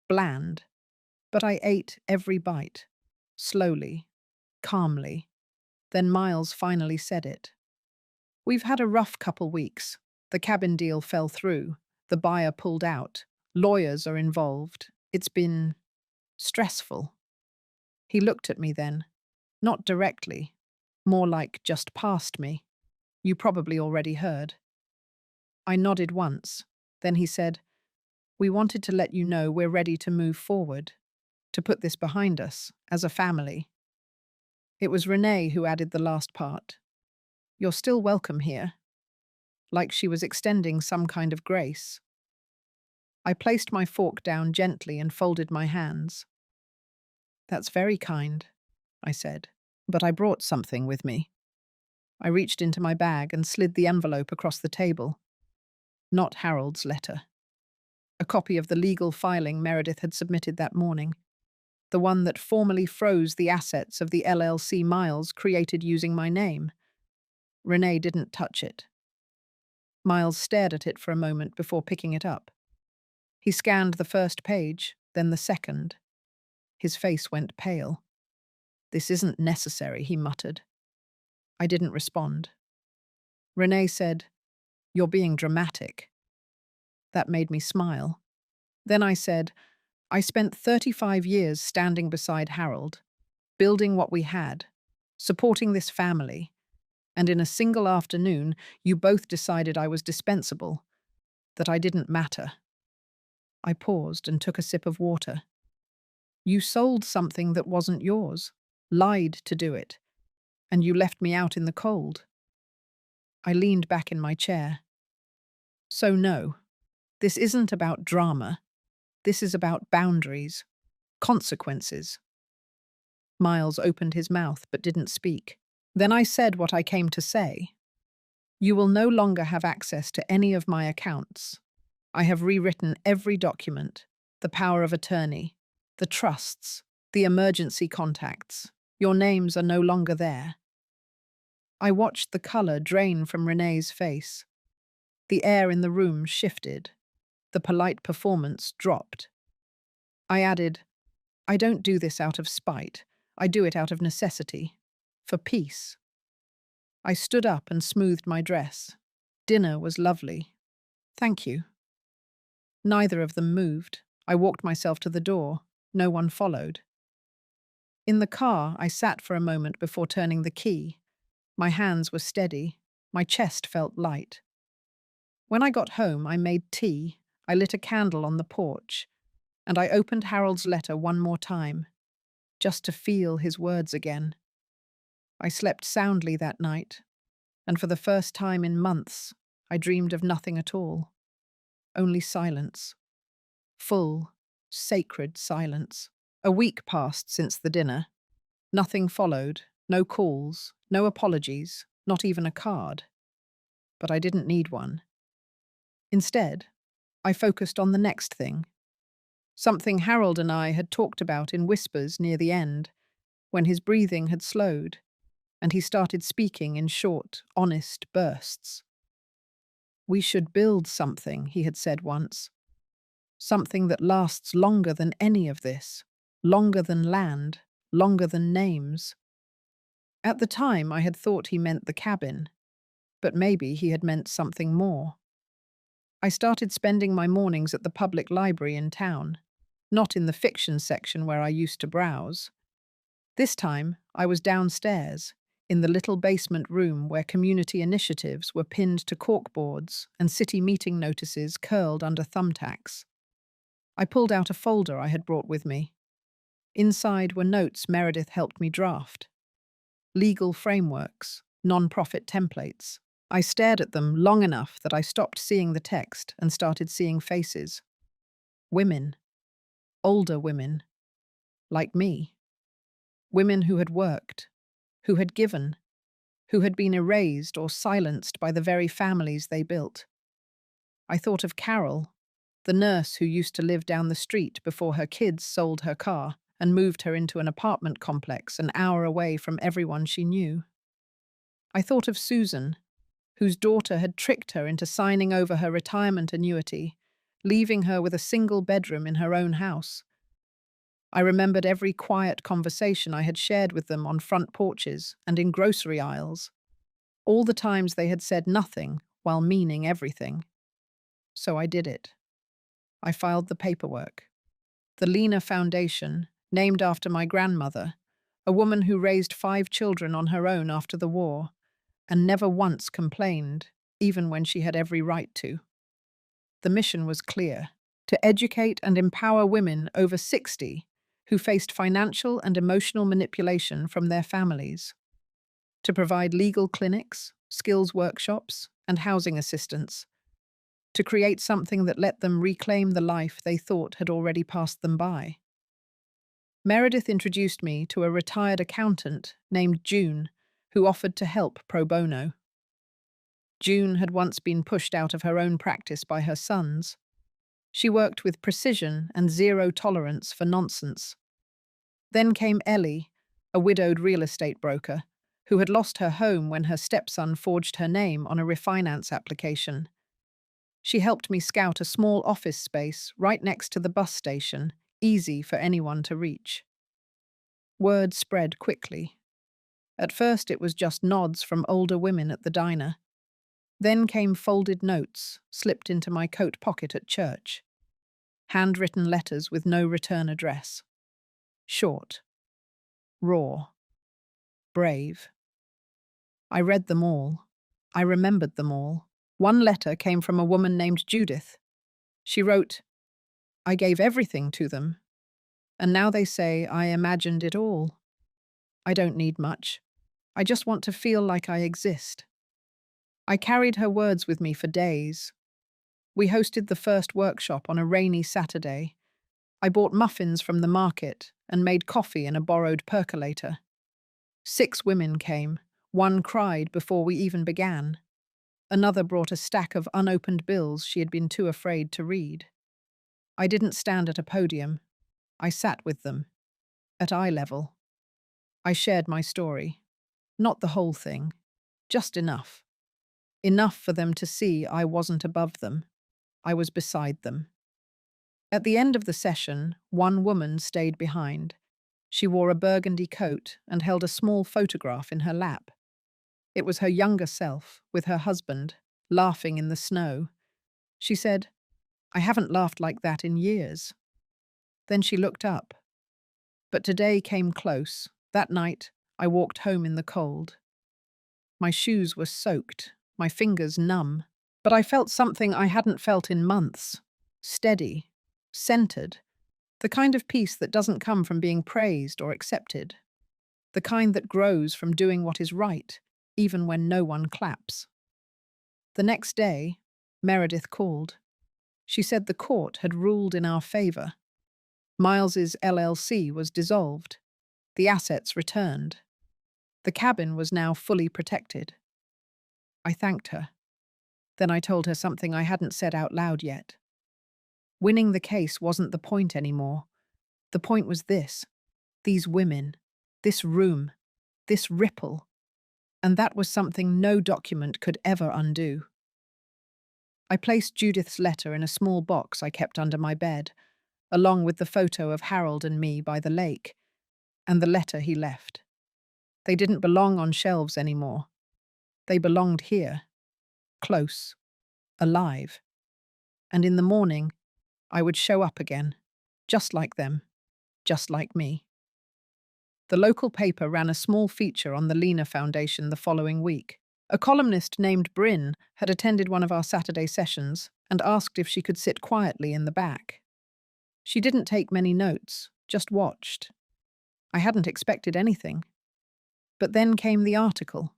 bland, but I ate every bite, slowly, calmly. Then Miles finally said it. "We've had a rough couple weeks. The cabin deal fell through. The buyer pulled out. Lawyers are involved. It's been stressful." He looked at me then, not directly, more like just past me. "You probably already heard." I nodded once. Then he said, "We wanted to let you know we're ready to move forward, to put this behind us, as a family." It was Renee who added the last part. "You're still welcome here," like she was extending some kind of grace. I placed my fork down gently and folded my hands. "That's very kind," I said, "but I brought something with me." I reached into my bag and slid the envelope across the table. Not Harold's letter. A copy of the legal filing Meredith had submitted that morning. The one that formally froze the assets of the LLC Miles created using my name. Renee didn't touch it. Miles stared at it for a moment before picking it up. He scanned the first page, then the second. His face went pale. "This isn't necessary," he muttered. I didn't respond. Renee said, "You're being dramatic." That made me smile. Then I said, "I spent 35 years standing beside Harold, building what we had, supporting this family, and in a single afternoon, you both decided I was dispensable, that I didn't matter." I paused and took a sip of water. "You sold something that wasn't yours, lied to do it, and you left me out in the cold." I leaned back in my chair. "So no, this isn't about drama. This is about boundaries, consequences." Miles opened his mouth but didn't speak. Then I said what I came to say. "You will no longer have access to any of my accounts. I have rewritten every document, the power of attorney, the trusts, the emergency contacts. Your names are no longer there." I watched the color drain from Renee's face. The air in the room shifted. The polite performance dropped. I added, "I don't do this out of spite. I do it out of necessity. For peace." I stood up and smoothed my dress. Dinner was lovely. "Thank you." Neither of them moved. I walked myself to the door. No one followed. In the car, I sat for a moment before turning the key. My hands were steady. My chest felt light. When I got home, I made tea. I lit a candle on the porch, and I opened Harold's letter one more time, just to feel his words again. I slept soundly that night, and for the first time in months, I dreamed of nothing at all, only silence. Full, sacred silence. A week passed since the dinner. Nothing followed, no calls, no apologies, not even a card. But I didn't need one. Instead, I focused on the next thing. Something Harold and I had talked about in whispers near the end, when his breathing had slowed, and he started speaking in short, honest bursts. We should build something, he had said once. Something that lasts longer than any of this, longer than land, longer than names. At the time, I had thought he meant the cabin, but maybe he had meant something more. I started spending my mornings at the public library in town, not in the fiction section where I used to browse. This time, I was downstairs, in the little basement room where community initiatives were pinned to corkboards and city meeting notices curled under thumbtacks. I pulled out a folder I had brought with me. Inside were notes Meredith helped me draft. Legal frameworks, non-profit templates. I stared at them long enough that I stopped seeing the text and started seeing faces. Women. Older women. Like me. Women who had worked, who had given, who had been erased or silenced by the very families they built. I thought of Carol, the nurse who used to live down the street before her kids sold her car and moved her into an apartment complex an hour away from everyone she knew. I thought of Susan, whose daughter had tricked her into signing over her retirement annuity, leaving her with a single bedroom in her own house. I remembered every quiet conversation I had shared with them on front porches and in grocery aisles, all the times they had said nothing while meaning everything. So I did it. I filed the paperwork. The Lena Foundation, named after my grandmother, a woman who raised 5 children on her own after the war, and never once complained, even when she had every right to. The mission was clear: to educate and empower women over 60 who faced financial and emotional manipulation from their families, to provide legal clinics, skills workshops, and housing assistance, to create something that let them reclaim the life they thought had already passed them by. Meredith introduced me to a retired accountant named June, who offered to help pro bono. June had once been pushed out of her own practice by her sons. She worked with precision and zero tolerance for nonsense. Then came Ellie, a widowed real estate broker, who had lost her home when her stepson forged her name on a refinance application. She helped me scout a small office space right next to the bus station, easy for anyone to reach. Word spread quickly. At first it was just nods from older women at the diner. Then came folded notes, slipped into my coat pocket at church. Handwritten letters with no return address. Short. Raw. Brave. I read them all. I remembered them all. One letter came from a woman named Judith. She wrote, "I gave everything to them, and now they say I imagined it all. I don't need much. I just want to feel like I exist." I carried her words with me for days. We hosted the first workshop on a rainy Saturday. I bought muffins from the market and made coffee in a borrowed percolator. 6 women came. One cried before we even began. Another brought a stack of unopened bills she had been too afraid to read. I didn't stand at a podium. I sat with them, at eye level. I shared my story. Not the whole thing, just enough. Enough for them to see I wasn't above them. I was beside them. At the end of the session, one woman stayed behind. She wore a burgundy coat and held a small photograph in her lap. It was her younger self, with her husband, laughing in the snow. She said, "I haven't laughed like that in years." Then she looked up. But today came close. That night, I walked home in the cold. My shoes were soaked, my fingers numb, but I felt something I hadn't felt in months. Steady, centered, the kind of peace that doesn't come from being praised or accepted. The kind that grows from doing what is right, even when no one claps. The next day, Meredith called. She said the court had ruled in our favor. Miles's LLC was dissolved. The assets returned. The cabin was now fully protected. I thanked her. Then I told her something I hadn't said out loud yet. Winning the case wasn't the point anymore. The point was this: these women, this room, this ripple. And that was something no document could ever undo. I placed Judith's letter in a small box I kept under my bed, along with the photo of Harold and me by the lake, and the letter he left. They didn't belong on shelves anymore. They belonged here, close, alive. And in the morning, I would show up again, just like them, just like me. The local paper ran a small feature on the Lena Foundation the following week. A columnist named Bryn had attended one of our Saturday sessions and asked if she could sit quietly in the back. She didn't take many notes, just watched. I hadn't expected anything. But then came the article.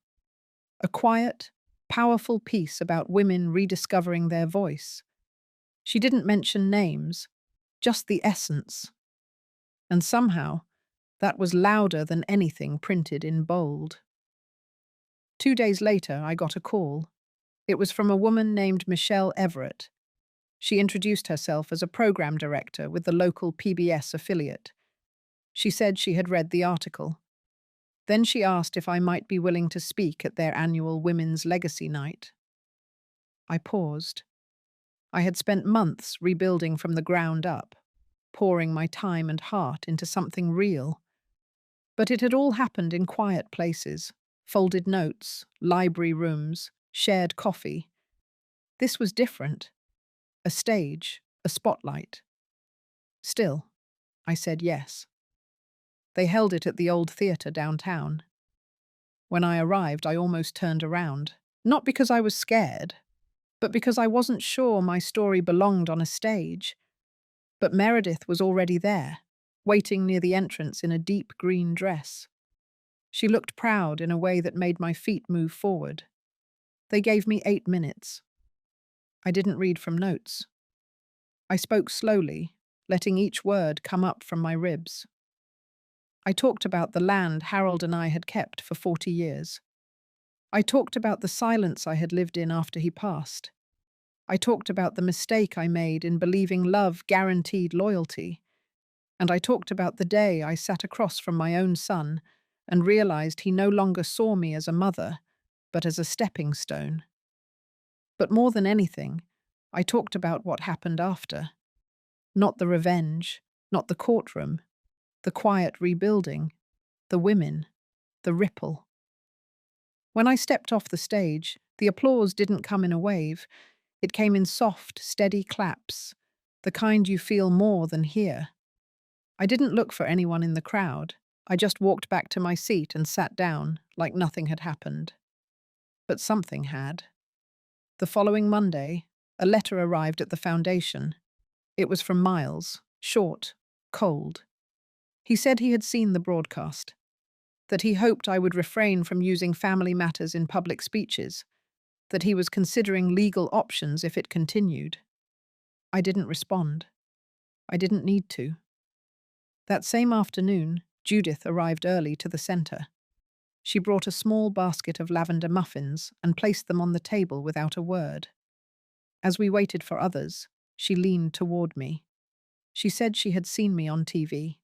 A quiet, powerful piece about women rediscovering their voice. She didn't mention names, just the essence. And somehow, that was louder than anything printed in bold. 2 days later, I got a call. It was from a woman named Michelle Everett. She introduced herself as a program director with the local PBS affiliate. She said she had read the article. Then she asked if I might be willing to speak at their annual Women's Legacy Night. I paused. I had spent months rebuilding from the ground up, pouring my time and heart into something real. But it had all happened in quiet places, folded notes, library rooms, shared coffee. This was different. A stage, a spotlight. Still, I said yes. They held it at the old theatre downtown. When I arrived, I almost turned around. Not because I was scared, but because I wasn't sure my story belonged on a stage. But Meredith was already there, waiting near the entrance in a deep green dress. She looked proud in a way that made my feet move forward. They gave me 8 minutes. I didn't read from notes. I spoke slowly, letting each word come up from my ribs. I talked about the land Harold and I had kept for 40 years. I talked about the silence I had lived in after he passed. I talked about the mistake I made in believing love guaranteed loyalty. And I talked about the day I sat across from my own son and realized he no longer saw me as a mother, but as a stepping stone. But more than anything, I talked about what happened after. Not the revenge, not the courtroom, the quiet rebuilding, the women, the ripple. When I stepped off the stage, the applause didn't come in a wave. It came in soft, steady claps, the kind you feel more than hear. I didn't look for anyone in the crowd. I just walked back to my seat and sat down, like nothing had happened. But something had. The following Monday, a letter arrived at the foundation. It was from Miles, short, cold. He said he had seen the broadcast, that he hoped I would refrain from using family matters in public speeches, that he was considering legal options if it continued. I didn't respond. I didn't need to. That same afternoon, Judith arrived early to the center. She brought a small basket of lavender muffins and placed them on the table without a word. As we waited for others, she leaned toward me. She said she had seen me on TV.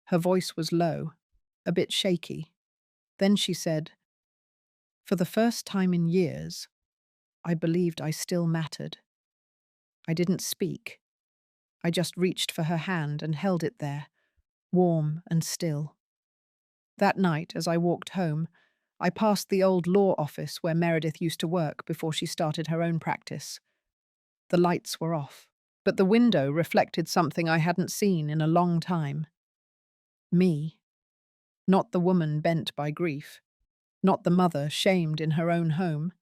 Her voice was low, a bit shaky. Then she said, "For the first time in years, I believed I still mattered." I didn't speak. I just reached for her hand and held it there, warm and still. That night, as I walked home, I passed the old law office where Meredith used to work before she started her own practice. The lights were off, but the window reflected something I hadn't seen in a long time. Me. Not the woman bent by grief, not the mother shamed in her own home,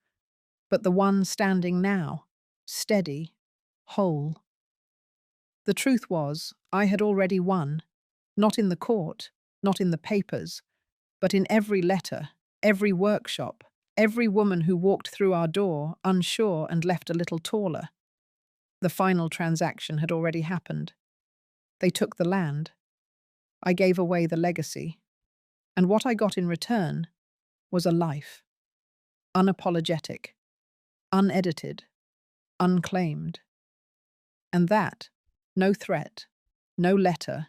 but the one standing now, steady, whole. The truth was, I had already won, not in the court, not in the papers, but in every letter, every workshop, Every woman who walked through our door, unsure and left a little taller. The final transaction had already happened. They took the land. I gave away the legacy. And what I got in return was a life. Unapologetic, unedited, unclaimed. And that, no threat, no letter,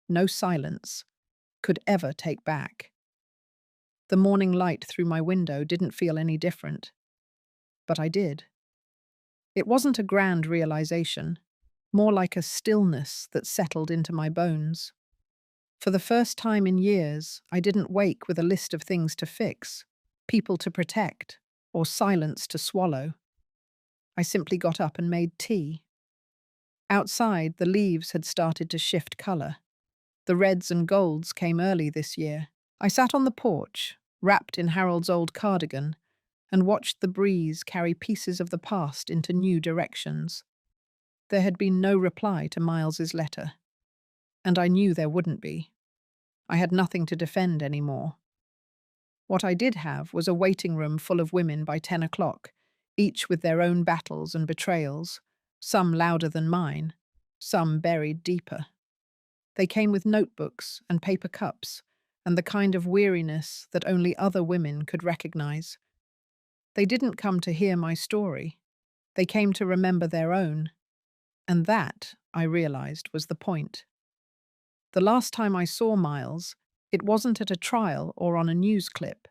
no silence, could ever take back. The morning light through my window didn't feel any different. But I did. It wasn't a grand realization, more like a stillness that settled into my bones. For the first time in years, I didn't wake with a list of things to fix, people to protect, or silence to swallow. I simply got up and made tea. Outside, the leaves had started to shift color. The reds and golds came early this year. I sat on the porch, wrapped in Harold's old cardigan, and watched the breeze carry pieces of the past into new directions. There had been no reply to Miles's letter, and I knew there wouldn't be. I had nothing to defend anymore. What I did have was a waiting room full of women by 10 o'clock, each with their own battles and betrayals, some louder than mine, some buried deeper. They came with notebooks and paper cups, and the kind of weariness that only other women could recognize. They didn't come to hear my story. They came to remember their own. And that, I realized, was the point. The last time I saw Miles, it wasn't at a trial or on a news clip.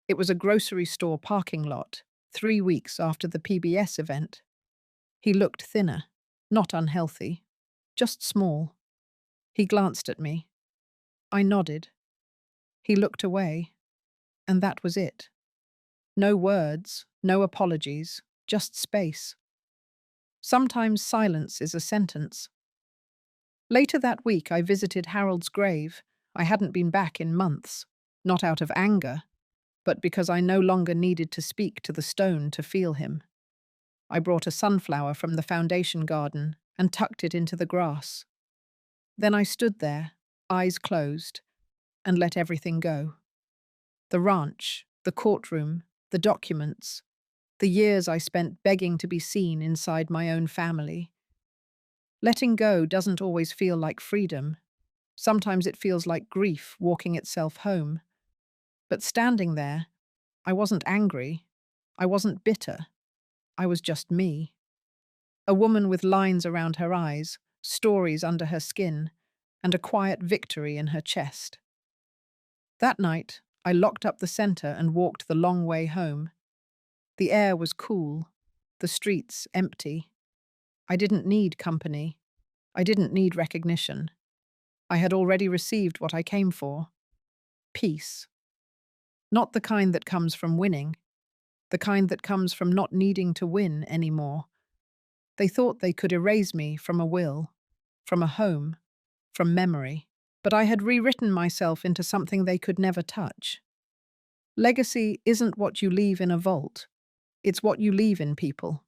It was a grocery store parking lot, 3 weeks after the PBS event. He looked thinner, not unhealthy, just small. He glanced at me. I nodded. He looked away, and that was it. No words, no apologies, just space. Sometimes silence is a sentence. Later that week, I visited Harold's grave. I hadn't been back in months, not out of anger, but because I no longer needed to speak to the stone to feel him. I brought a sunflower from the foundation garden and tucked it into the grass. Then I stood there, eyes closed, and let everything go. The ranch, the courtroom, the documents, the years I spent begging to be seen inside my own family. Letting go doesn't always feel like freedom. Sometimes it feels like grief walking itself home. But standing there, I wasn't angry. I wasn't bitter. I was just me. A woman with lines around her eyes, stories under her skin, and a quiet victory in her chest. That night, I locked up the center and walked the long way home. The air was cool, the streets empty. I didn't need company. I didn't need recognition. I had already received what I came for. Peace. Not the kind that comes from winning, the kind that comes from not needing to win anymore. They thought they could erase me from a will, from a home, from memory. But I had rewritten myself into something they could never touch. Legacy isn't what you leave in a vault. It's what you leave in people.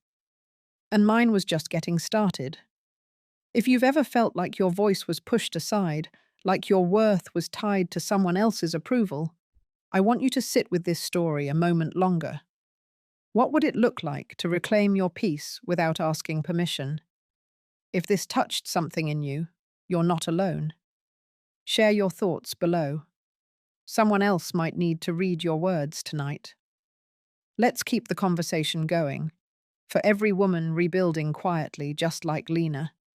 And mine was just getting started. If you've ever felt like your voice was pushed aside, like your worth was tied to someone else's approval, I want you to sit with this story a moment longer. What would it look like to reclaim your peace without asking permission? If this touched something in you, you're not alone. Share your thoughts below. Someone else might need to read your words tonight. Let's keep the conversation going. For every woman rebuilding quietly, just like Lena,